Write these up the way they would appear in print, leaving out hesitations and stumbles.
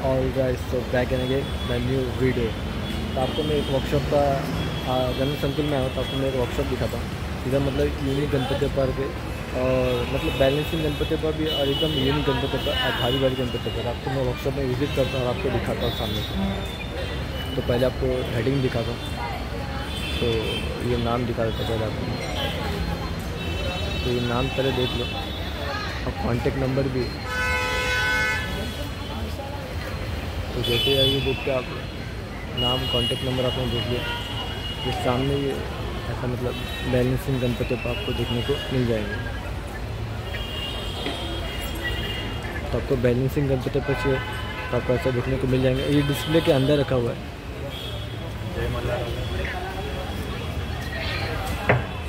All guys, so back end again the new video. तो आपको मैं एक वर्कशॉप का गणेश संकुल में आया तो आपको मैं एक वर्कशॉप दिखाता हूँ। इधर मतलब यूनिक गणपति पर के और मतलब बैलेंसिंग गणपति पर भी और एकदम यूनिक गणपति पर और भारी भारी गणपति पर आपको मैं वर्कशॉप में विजिट करता हूँ और आपको दिखाता हूँ सामने से। तो पहले आपको हेडिंग दिखाता हूँ। तो ये नाम दिखा देता पहले आपको। तो ये नाम पहले देख लो और कॉन्टेक्ट नंबर भी। तो जैसे ये देख के आप नाम कॉन्टेक्ट नंबर आपने देख लिया। ये सामने ये ऐसा मतलब बैलेंसिंग गणपति पर आपको देखने को मिल जाएंगे। तो आपको बैलेंसिंग गणपति पर चाहिए तो आपको ऐसा देखने को मिल जाएंगे। ये डिस्प्ले के अंदर रखा हुआ है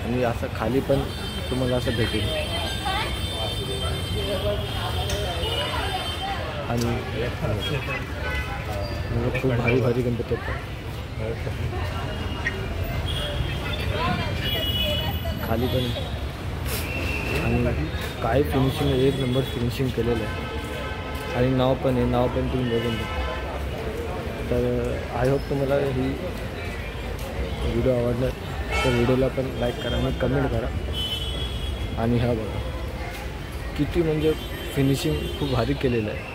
आणि असं खाली पण तुम्हाला असं भेटेल। आणि खूप भारी भारी गणपती आहेत खाली पण। आणि काय फिनिशिंग एक नंबर फिनिशिंग केलेलं आहे आणि नाव पण आहे, नाव पण तुम्ही बघून घ्या। तर आय होप तुम्हाला ही व्हिडिओ आवडला तर व्हिडिओला पण लाईक करा आणि कमेंट करा। आणि हा बघा किती म्हणजे फिनिशिंग खूप भारी केलेलं आहे।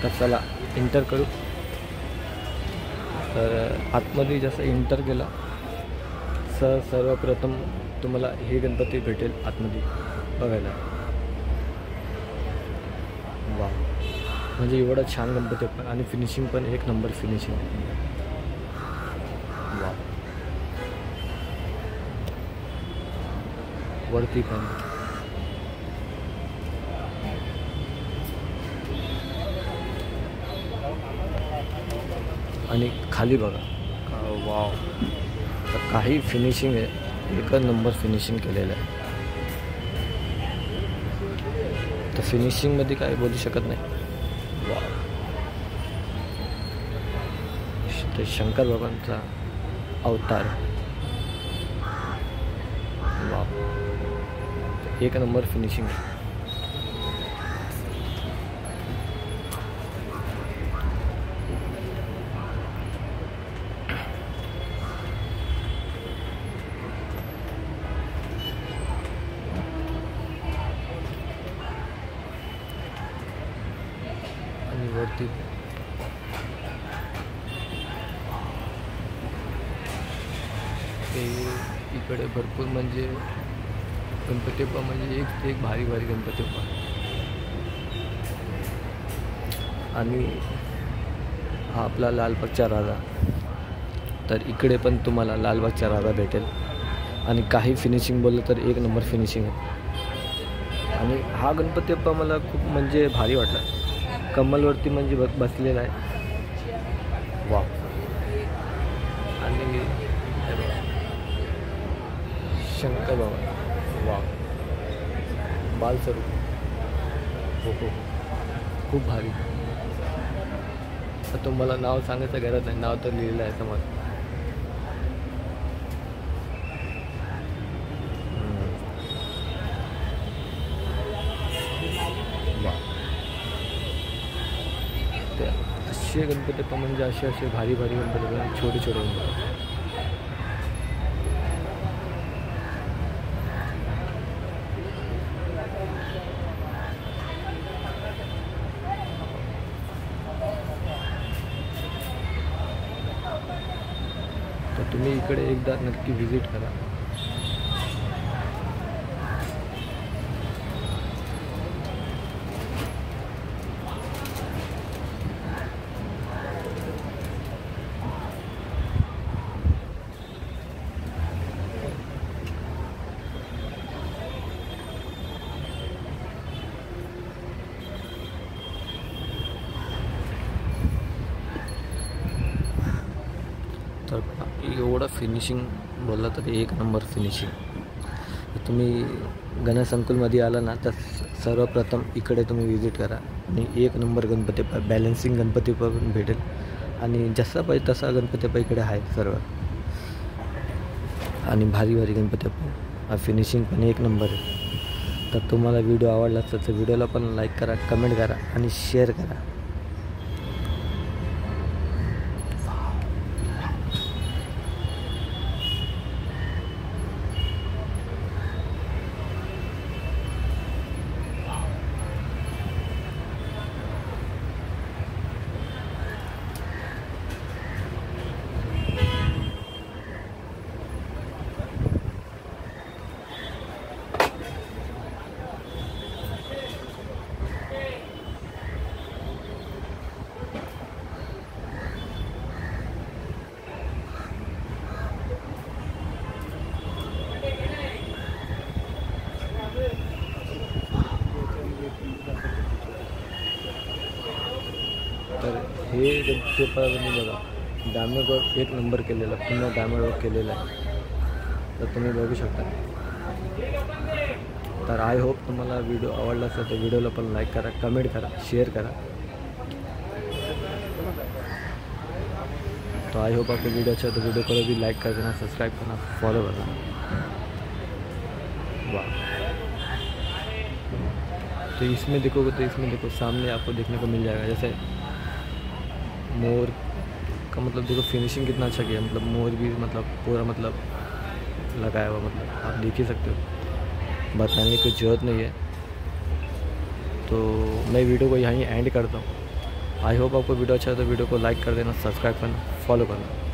तर चला इंटर करू। तर आतमध्ये जसं इंटर केला सर्वप्रथम तुम्हाला हे गणपती भेटेल आतमध्ये बघायला। वा, म्हणजे एवढा छान गणपती पण आणि फिनिशिंग पण एक नंबर फिनिशिंग। वा, वरती पण आणि खाली बघा। वाव, तर काही फिनिशिंग आहे, एक नंबर फिनिशिंग केलेलं आहे। तर फिनिशिंगमध्ये काही बोलू शकत नाही। वाव, ते शंकर बाबांचा अवतार। वाव, एक नंबर फिनिशिंग। आणि वरती ते इकडे भरपूर म्हणजे गणपती बाप्पा म्हणजे एक ते एक भारी भारी गणपती बाप्पा। आणि हा आपला लालबागचा राजा। तर इकडे पण तुम्हाला लालबागचा राजा भेटेल आणि काही फिनिशिंग बोललं तर एक नंबर फिनिशिंग आहे। आणि हा गणपती बाप्पा मला खूप म्हणजे भारी वाटला। कमलवरती म्हणजे बसलेला आहे। वा, आणि शंकर बाबा। वा, बालस्वरूप। हो हो, खूप भारी। तर तुम्हाला नाव सांगायचं गरज नाही, नाव तर लिहिलं आहे समोर। वा, ते असे गणपती पण म्हणजे असे भारी भारी गणपती, छोटे छोटे गणपती। तर तुम्ही इकडे एकदा नक्की विजिट करा। तर एवढं फिनिशिंग बोललं तर एक नंबर फिनिशिंग। तुम्ही गणेश संकुलमध्ये आला ना तर सर्वप्रथम इकडे तुम्ही विजिट करा आणि एक नंबर गणपती बॅलेन्सिंग गणपती पण भेटेल। आणि जसा पाहिजे तसा गणपती इकडे आहे सर्व। आणि भारी भारी गणपती फिनिशिंग पण एक नंबर आहे। तर तुम्हाला व्हिडिओ आवडला असेल तर व्हिडिओला पण लाईक करा, कमेंट करा आणि शेअर करा. तर हे पेपर तुम्ही बघा, डॅमेजवर 1 नंबर केलेला, पुन्हा डॅमेजवर केलेला आहे. तर तुम्ही बघू शकता. तर आय होप तुम्हाला व्हिडिओ आवडला असेल तर व्हिडिओला पण लाईक करा, कमेंट करा, शेयर करा. तो आई होप आपको वीडियो अच्छा तो वीडियो को भी लाइक कर देना, सब्सक्राइब करना, फॉलो करना. वाह. तो इसमें देखोगे तो इसमें देखो सामने आपको देखने को मिल जाएगा जैसे मोर का, मतलब देखो फिनिशिंग कितना अच्छा किया, मतलब मोर भी मतलब पूरा मतलब लगाया हुआ, मतलब आप देख ही सकते हो, बताने की कोई ज़रूरत नहीं है. तो मैं वीडियो को यहीं एंड करता हूँ. आई होप आपको वीडियो अच्छा है तो वीडियो को लाइक कर देना, सब्सक्राइब करना, फॉलो करना.